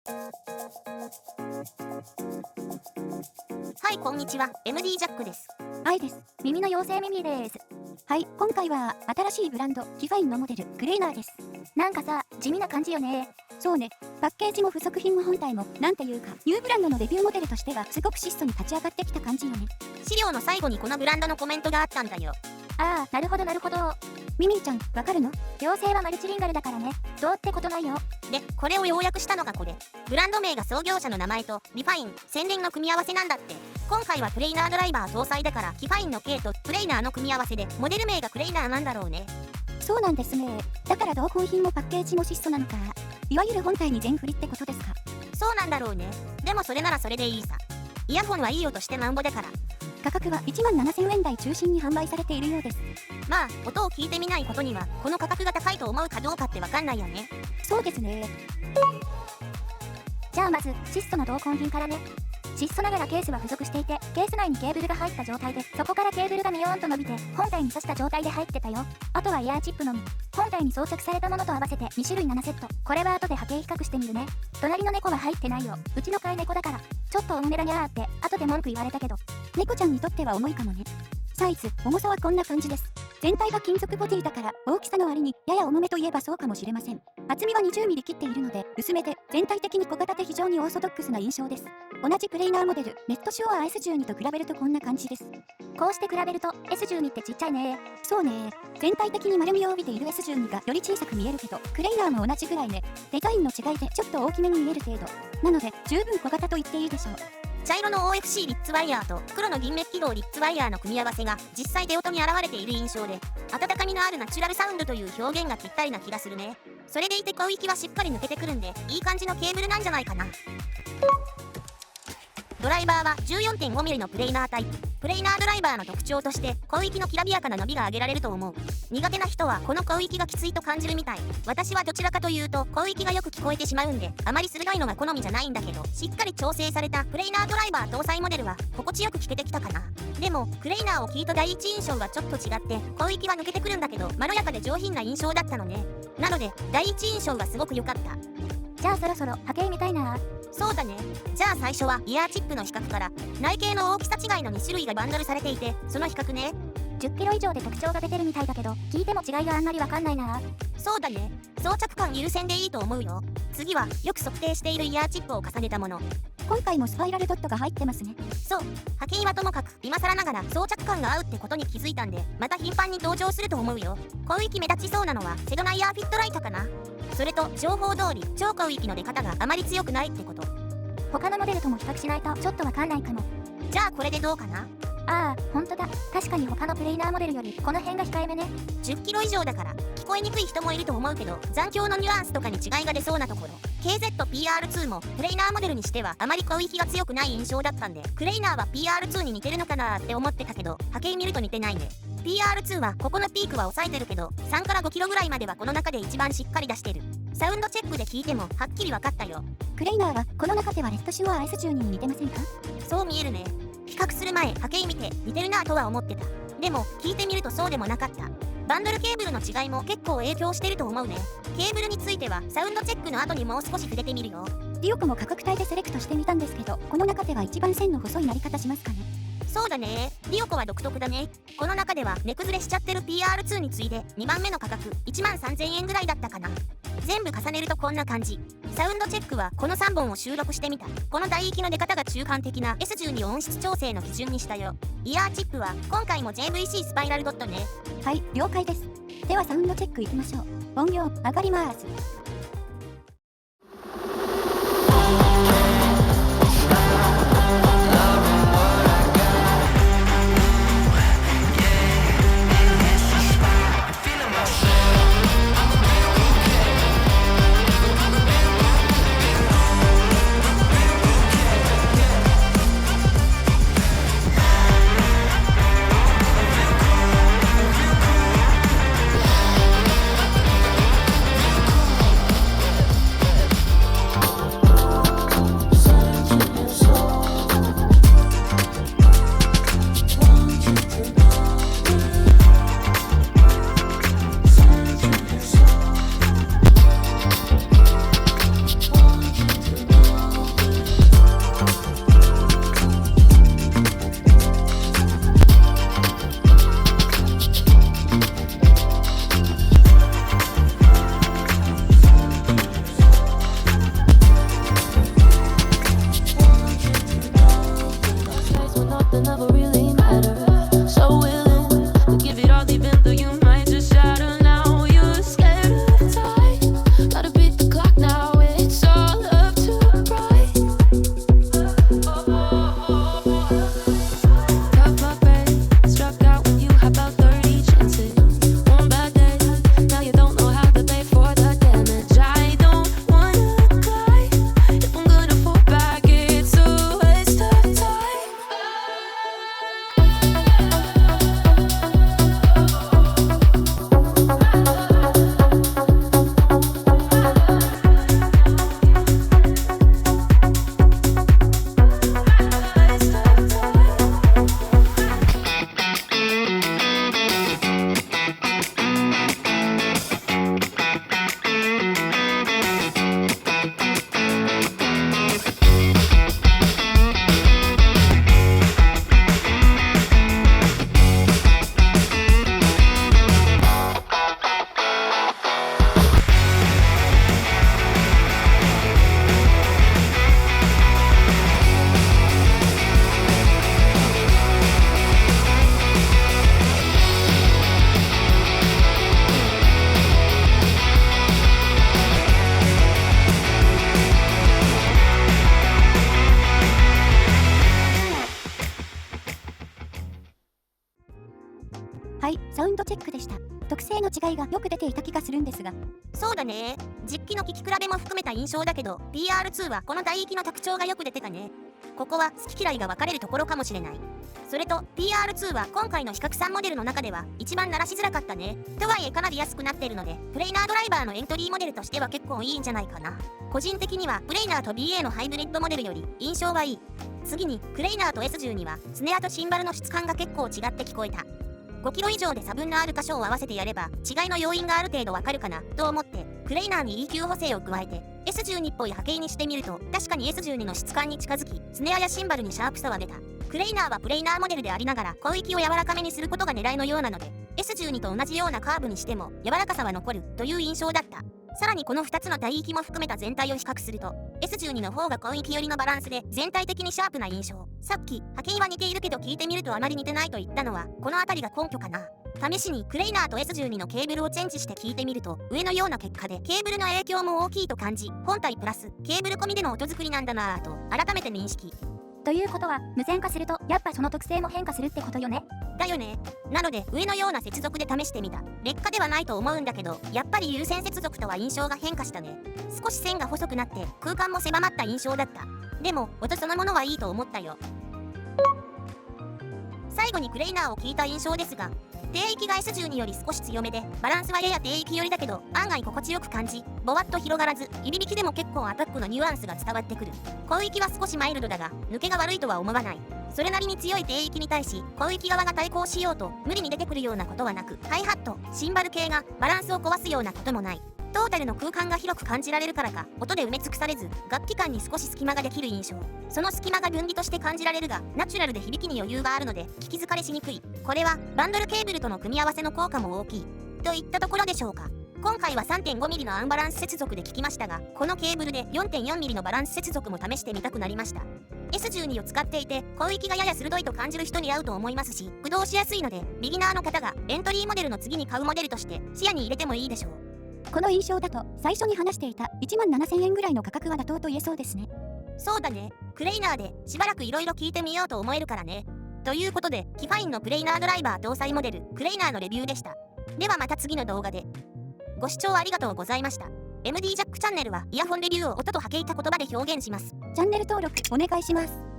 はい、こんにちは。MD ジャックです。愛です。耳の妖精ミミです。はい、今回は新しいブランド、キファインのモデル、クレイナーです。なんかさ、地味な感じよね。そうね、パッケージも付属品も本体も、なんていうか、ニューブランドのデビューモデルとしては、すごく質素に立ち上がってきた感じよね。資料の最後にこのブランドのコメントがあったんだよ。ああ、なるほどなるほど。ミミーちゃん、わかるの？妖精はマルチリンガルだからね。どうってことないよ。で、これを要約したのがこれ。ブランド名が創業者の名前と、リファイン、宣伝の組み合わせなんだって。今回はプレイナードライバー搭載だから、キファインの K とプレイナーの組み合わせで、モデル名がクレイナーなんだろうね。そうなんですね。だから同梱品もパッケージも質素なのか。いわゆる本体に全振りってことですか？そうなんだろうね。でもそれならそれでいいさ。イヤホンはいい音してなんぼだから。価格は17,000円台中心に販売されているようです。まあ、音を聞いてみないことには、この価格が高いと思うかどうかってわかんないよね。そうですね。じゃあまず、質素の同梱品からね。質素ながらケースは付属していて、ケース内にケーブルが入った状態で、そこからケーブルがミヨーンと伸びて、本体に挿した状態で入ってたよ。あとはイヤーチップのみ。本体に装着されたものと合わせて2種類7セット。これは後で波形比較してみるね。隣の猫は入ってないよ。うちの飼い猫だから。ちょっと重めだにゃーって、後で文句言われたけど。猫ちゃんにとっては重いかもね。サイズ、重さはこんな感じです。全体が金属ボディだから大きさの割にやや重めといえばそうかもしれません。厚みは 20mm 切っているので薄めで全体的に小型で非常にオーソドックスな印象です。同じプレイナーモデルネットショア S12 と比べるとこんな感じです。こうして比べると S12 ってちっちゃいね。そうね。全体的に丸みを帯びている S12 がより小さく見えるけどクレイナーも同じぐらいね。デザインの違いでちょっと大きめに見える程度なので十分小型と言っていいでしょう。茶色の OFC リッツワイヤーと黒の銀メッキ銅リッツワイヤーの組み合わせが実際出音に現れている印象で、温かみのあるナチュラルサウンドという表現がぴったりな気がするね。それでいて声域はしっかり抜けてくるんで、いい感じのケーブルなんじゃないかな。ドライバーは 14.5mm のプレイナータイプ。プレイナードライバーの特徴として声域のきらびやかな伸びが挙げられると思う。苦手な人はこの声域がきついと感じるみたい。私はどちらかというと声域がよく聞こえてしまうんで、あまり鋭いのが好みじゃないんだけど、しっかり調整されたプレイナードライバー搭載モデルは心地よく聞けてきたかな。でもクレイナーを聞いた第一印象はちょっと違って声域は抜けてくるんだけどまろやかで上品な印象だったのね。なので第一印象がすごく良かった。じゃあそろそろ波形見たいな。そうだね。じゃあ最初はイヤーチップの比較から。内径の大きさ違いの2種類がバンドルされていて、その比較ね。10キロ以上で特徴が出てるみたいだけど、聞いても違いがあんまりわかんないな。そうだね。装着感優先でいいと思うよ。次はよく測定しているイヤーチップを重ねたもの。今回もスパイラルドットが入ってますね。そう。波形はともかく今更ながら装着感が合うってことに気づいたんで、また頻繁に登場すると思うよ。声域目立ちそうなのはセドナイヤーフィットライトかな。それと情報通り超声域の出方があまり強くないってこと。他のモデルとも比較しないとちょっとわかんないかも。じゃあこれでどうかな。ああ、ほんとだ。確かに他のプレイナーモデルよりこの辺が控えめね。10キロ以上だから聞こえにくい人もいると思うけど、残響のニュアンスとかに違いが出そうなところ。KZPR2 もプレイナーモデルにしてはあまり声域が強くない印象だったんで、クレイナーは PR2 に似てるのかなーって思ってたけど、波形見ると似てないね。PR2 はここのピークは抑えてるけど、3から5キロぐらいまではこの中で一番しっかり出してる。サウンドチェックで聞いてもはっきり分かったよ。クレイナーはこの中ではレッドシュアー S12 に似てませんか？そう見えるね。比較する前波形見て似てるなぁとは思ってた。でも聞いてみるとそうでもなかった。バンドルケーブルの違いも結構影響してると思うね。ケーブルについてはサウンドチェックの後にもう少し触れてみるよ。ディオコも価格帯でセレクトしてみたんですけど、この中では一番線の細いなり方しますかね。そうだね。ディオコは独特だね。この中では値崩れしちゃってる PR2 に次いで2番目の価格 13,000 円ぐらいだったかな。全部重ねるとこんな感じ。サウンドチェックはこの3本を収録してみた。この帯域の出方が中間的な S12 音質調整の基準にしたよ。イヤーチップは今回も JVC スパイラルドットね。はい、了解です。ではサウンドチェックいきましょう。音量上がります。ンドチェックでした。特性の違いがよく出ていた気がするんですが。そうだね。実機の聞き比べも含めた印象だけど、 PR2 はこの帯域の特徴がよく出てたね。ここは好き嫌いが分かれるところかもしれない。それと PR2 は今回の比較3モデルの中では一番鳴らしづらかったね。とはいえかなり安くなっているので、プレイナードライバーのエントリーモデルとしては結構いいんじゃないかな。個人的にはプレイナーと BA のハイブリッドモデルより印象がいい。次にクレイナーと S12 はスネアとシンバルの質感が結構違って聞こえた。5キロ以上で差分のある箇所を合わせてやれば違いの要因がある程度わかるかなと思ってクレイナーに EQ 補正を加えて S12 っぽい波形にしてみると、確かに S12 の質感に近づき、スネアやシンバルにシャープさを上げた。クレイナーはプレイナーモデルでありながら広域を柔らかめにすることが狙いのようなので、 S12 と同じようなカーブにしても柔らかさは残るという印象だった。さらにこの2つの帯域も含めた全体を比較すると S12 の方が広域寄りのバランスで全体的にシャープな印象。さっき波形は似ているけど聞いてみるとあまり似てないと言ったのはこの辺りが根拠かな。試しにクレイナーと S12 のケーブルをチェンジして聞いてみると上のような結果でケーブルの影響も大きいと感じ、本体プラスケーブル込みでの音作りなんだなぁと改めて認識。ということは無線化するとやっぱその特性も変化するってことよね。だよね。なので上のような接続で試してみた。劣化ではないと思うんだけど、やっぱり有線接続とは印象が変化したね。少し線が細くなって空間も狭まった印象だった。でも音そのものはいいと思ったよ。最後にクレイナーを聞いた印象ですが、低域が S12 より少し強めでバランスはやや低域寄りだけど案外心地よく感じ、ぼわっと広がらずいびびきでも結構アタックのニュアンスが伝わってくる。広域は少しマイルドだが抜けが悪いとは思わない。それなりに強い低域に対し広域側が対抗しようと無理に出てくるようなことはなく、ハイハット、シンバル系がバランスを壊すようなこともない。トータルの空間が広く感じられるからか音で埋め尽くされず楽器間に少し隙間ができる印象。その隙間が分離として感じられるがナチュラルで響きに余裕があるので聞き疲れしにくい。これはバンドルケーブルとの組み合わせの効果も大きいといったところでしょうか。今回は 3.5mm のアンバランス接続で聞きましたが、このケーブルで 4.4mm のバランス接続も試してみたくなりました。 S12 を使っていて広域がやや鋭いと感じる人に合うと思いますし、駆動しやすいのでビギナーの方がエントリーモデルの次に買うモデルとして視野に入れてもいいでしょう。この印象だと最初に話していた17,000円ぐらいの価格は妥当と言えそうですね。そうだね。クレイナーでしばらくいろいろ聞いてみようと思えるからね。ということでキファインのプレイナードライバー搭載モデルクレイナーのレビューでした。ではまた次の動画で。ご視聴ありがとうございました。 MD ジャックチャンネルはイヤホンレビューを音と波形た言葉で表現します。チャンネル登録お願いします。